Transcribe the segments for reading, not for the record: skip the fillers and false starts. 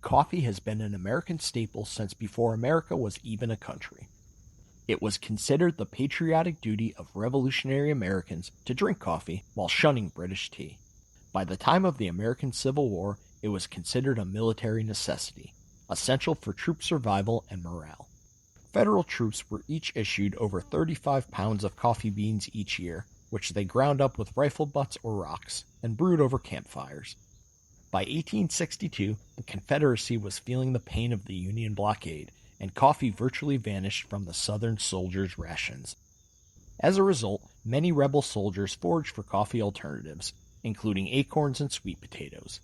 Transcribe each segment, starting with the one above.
Coffee has been an American staple since before America was even a country. It was considered the patriotic duty of revolutionary Americans to drink coffee while shunning British tea. By the time of the American Civil War, it was considered a military necessity, essential for troop survival and morale. Federal troops were each issued over 35 pounds of coffee beans each year, which they ground up with rifle butts or rocks and brewed over campfires. By 1862, the Confederacy was feeling the pain of the Union blockade, and coffee virtually vanished from the Southern soldiers' rations. As a result, many rebel soldiers foraged for coffee alternatives, including acorns and sweet potatoes.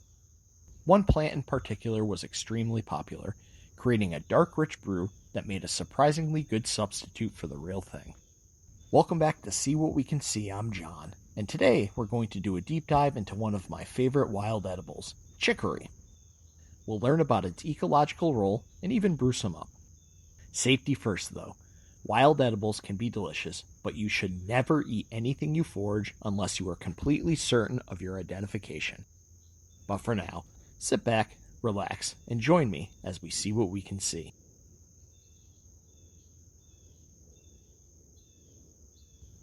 One plant in particular was extremely popular, creating a dark, rich brew that made a surprisingly good substitute for the real thing. Welcome back to See What We Can See. I'm John, and today we're going to do a deep dive into one of my favorite wild edibles, chicory. We'll learn about its ecological role and even brew some up. Safety first, though. Wild edibles can be delicious, but you should never eat anything you forage unless you are completely certain of your identification. But for now, sit back, relax, and join me as we see what we can see.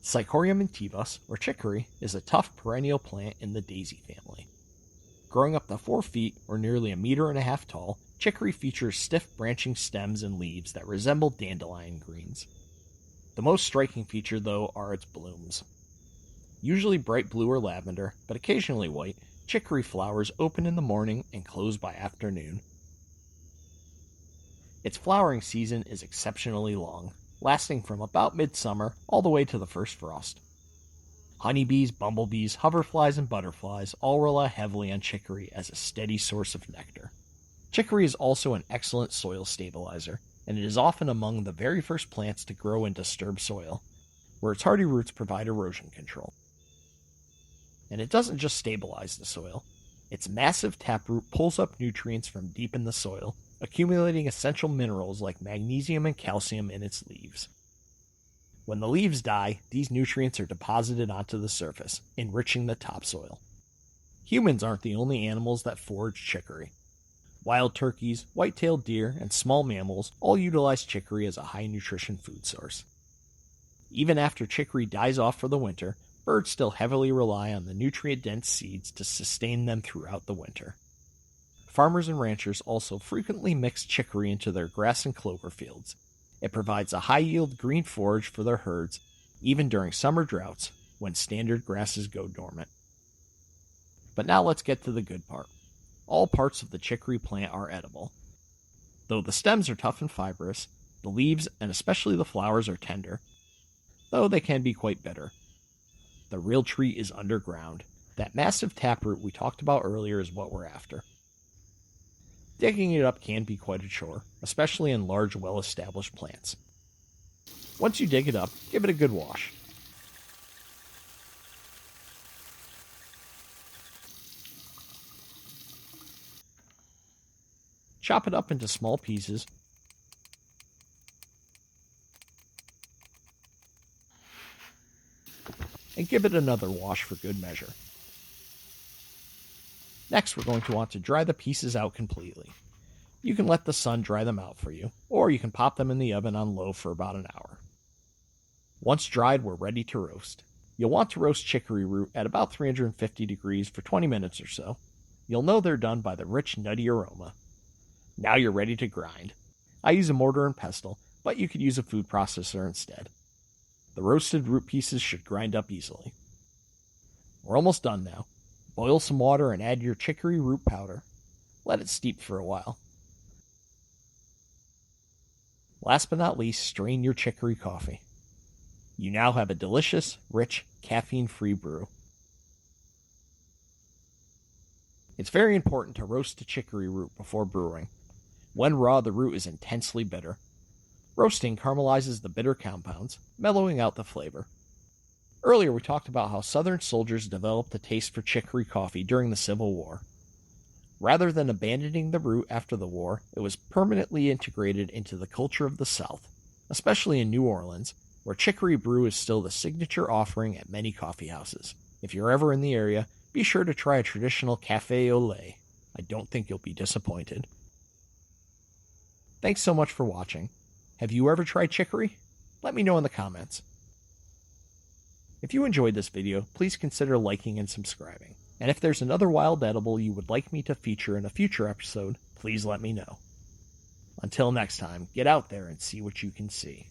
Cichorium intybus, or chicory, is a tough perennial plant in the daisy family. Growing up to 4 feet, or nearly 1.5 meters tall, chicory features stiff branching stems and leaves that resemble dandelion greens. The most striking feature, though, are its blooms. Usually bright blue or lavender, but occasionally white, chicory flowers open in the morning and close by afternoon. Its flowering season is exceptionally long, lasting from about midsummer all the way to the first frost. Honeybees, bumblebees, hoverflies, and butterflies all rely heavily on chicory as a steady source of nectar. Chicory is also an excellent soil stabilizer, and it is often among the very first plants to grow in disturbed soil, where its hardy roots provide erosion control. And it doesn't just stabilize the soil. Its massive taproot pulls up nutrients from deep in the soil, accumulating essential minerals like magnesium and calcium in its leaves. When the leaves die, these nutrients are deposited onto the surface, enriching the topsoil. Humans aren't the only animals that forage chicory. Wild turkeys, white-tailed deer, and small mammals all utilize chicory as a high-nutrition food source. Even after chicory dies off for the winter, birds still heavily rely on the nutrient-dense seeds to sustain them throughout the winter. Farmers and ranchers also frequently mix chicory into their grass and clover fields. It provides a high-yield green forage for their herds, even during summer droughts when standard grasses go dormant. But now let's get to the good part. All parts of the chicory plant are edible. Though the stems are tough and fibrous, the leaves and especially the flowers are tender, though they can be quite bitter. The real treat is underground. That massive taproot we talked about earlier is what we're after. Digging it up can be quite a chore, especially in large, well-established plants. Once you dig it up, give it a good wash. Chop it up into small pieces. And give it another wash for good measure. Next, we're going to want to dry the pieces out completely. You can let the sun dry them out for you, or you can pop them in the oven on low for about an hour. Once dried, we're ready to roast. You'll want to roast chicory root at about 350 degrees for 20 minutes or so. You'll know they're done by the rich, nutty aroma. Now you're ready to grind. I use a mortar and pestle, but you could use a food processor instead. The roasted root pieces should grind up easily. We're almost done now. Boil some water and add your chicory root powder. Let it steep for a while. Last but not least, strain your chicory coffee. You now have a delicious, rich, caffeine-free brew. It's very important to roast the chicory root before brewing. When raw, the root is intensely bitter. Roasting caramelizes the bitter compounds, mellowing out the flavor. Earlier, we talked about how Southern soldiers developed a taste for chicory coffee during the Civil War. Rather than abandoning the root after the war, it was permanently integrated into the culture of the South, especially in New Orleans, where chicory brew is still the signature offering at many coffee houses. If you're ever in the area, be sure to try a traditional café au lait. I don't think you'll be disappointed. Thanks so much for watching. Have you ever tried chicory? Let me know in the comments. If you enjoyed this video, please consider liking and subscribing. And if there's another wild edible you would like me to feature in a future episode, please let me know. Until next time, get out there and see what you can see.